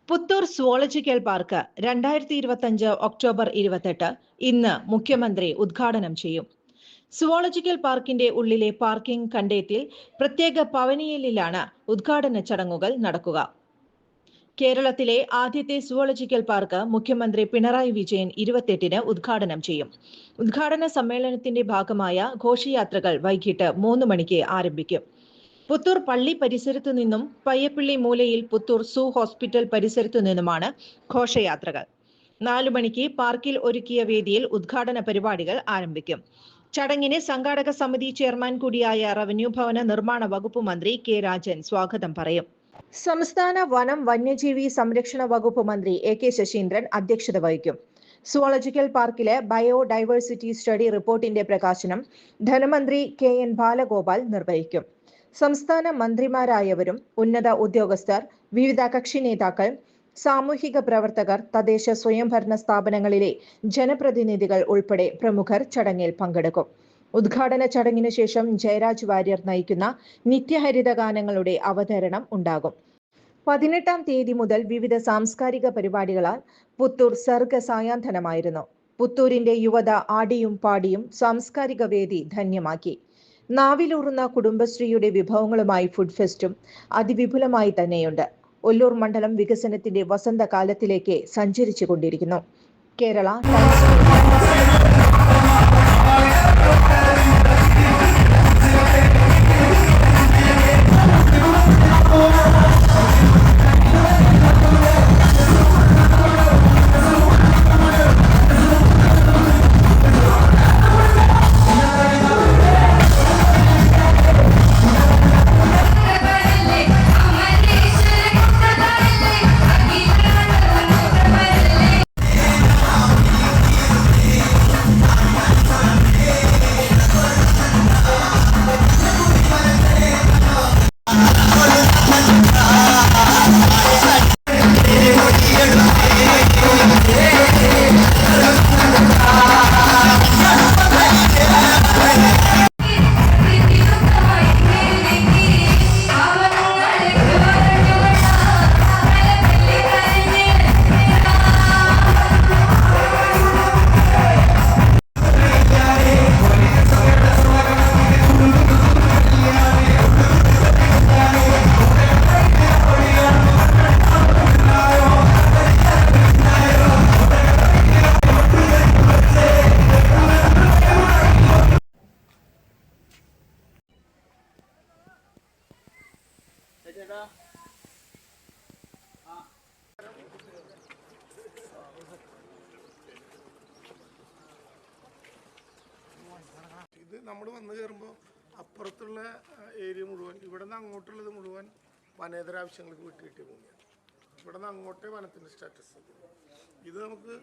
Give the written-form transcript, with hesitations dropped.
Puthur zoological park 2025 October 28 ഇന്ന് മുഖ്യമന്ത്രി ഉദ്ഘാടനം ചെയ്യും. സുവോളജിക്കൽ പാർക്കിന്റെ ഉള്ളിലെ പാർക്കിംഗ് കണ്ടേറ്റിൽ പ്രത്യേക പവനിയലിലാണ് ഉദ്ഘാടന ചടങ്ങുകൾ നടക്കുക. കേരളത്തിലെ ആദ്യത്തെ സുവോളജിക്കൽ പാർക്ക് മുഖ്യമന്ത്രി പിണറായി വിജയൻ 28-ന് ഉദ്ഘാടനം ചെയ്യും. ഉദ്ഘാടന സമ്മേളനത്തിന്റെ ഭാഗമായ ഘോഷയാത്രകൾ വൈകിട്ട് 3 മണിക്ക് ആരംഭിക്കും. പുത്തൂർ പള്ളി പരിസരത്തു നിന്നും പയ്യപ്പള്ളി മൂലയിൽ പുത്തൂർ സൂ ഹോസ്പിറ്റൽ പരിസരത്തു നിന്നുമാണ് ഘോഷയാത്രകൾ. 4 മണിക്ക് പാർക്കിൽ ഒരുക്കിയ വേദിയിൽ ഉദ്ഘാടന പരിപാടികൾ ആരംഭിക്കും. ചടങ്ങിന് സംഘാടക സമിതി ചെയർമാൻ കൂടിയായ റവന്യൂ ഭവന നിർമ്മാണ വകുപ്പ് മന്ത്രി കെ രാജൻ സ്വാഗതം പറയും. സംസ്ഥാന വനം വന്യജീവി സംരക്ഷണ വകുപ്പ് മന്ത്രി എ കെ ശശീന്ദ്രൻ അധ്യക്ഷത വഹിക്കും. സുവോളജിക്കൽ പാർക്കിലെ ബയോഡൈവേഴ്സിറ്റി സ്റ്റഡി റിപ്പോർട്ടിന്റെ പ്രകാശനം ധനമന്ത്രി കെ എൻ ബാലഗോപാൽ നിർവഹിക്കും. സംസ്ഥാന മന്ത്രിമാരായവരും ഉന്നത ഉദ്യോഗസ്ഥർ, വിവിധ കക്ഷി നേതാക്കൾ, സാമൂഹിക പ്രവർത്തകർ, തദ്ദേശ സ്വയംഭരണ സ്ഥാപനങ്ങളിലെ ജനപ്രതിനിധികൾ ഉൾപ്പെടെ പ്രമുഖർ ചടങ്ങിൽ പങ്കെടുക്കും. ഉദ്ഘാടന ചടങ്ങിന് ശേഷം ജയരാജ് വാര്യർ നയിക്കുന്ന നിത്യഹരിത ഗാനങ്ങളുടെ അവതരണം ഉണ്ടാകും. 18-ാം തീയതി മുതൽ വിവിധ സാംസ്കാരിക പരിപാടികളാൽ പുത്തൂർ സർഗസായാന്തനമായിരുന്നു. പുത്തൂരിന്റെ യുവത ആടിയും പാടിയും സാംസ്കാരിക വേദി ധന്യമാക്കി. നാവിലൂറുന്ന കുടുംബശ്രീയുടെ വിഭവങ്ങളുമായി ഫുഡ് ഫെസ്റ്റും അതിവിപുലമായി തന്നെയുണ്ട്. ഒല്ലൂർ മണ്ഡലം വികസനത്തിന്റെ വസന്തകാലത്തിലേക്ക് സഞ്ചരിച്ചു കൊണ്ടിരിക്കുന്നു. കേരള ടൈംസ്. ഇത് നമ്മൾ വന്നു കയറുമ്പോൾ അപ്പുറത്തുള്ള ഏരിയ മുഴുവൻ, ഇവിടെ നിന്ന് അങ്ങോട്ടുള്ളത് മുഴുവൻ വനേതര ആവശ്യങ്ങൾക്ക് വിട്ടുകിട്ടിയ ഭൂമിയാണ്. ഇവിടെ നിന്ന് അങ്ങോട്ടേ വനത്തിൻ്റെ സ്റ്റാറ്റസ്. ഇത് നമുക്ക്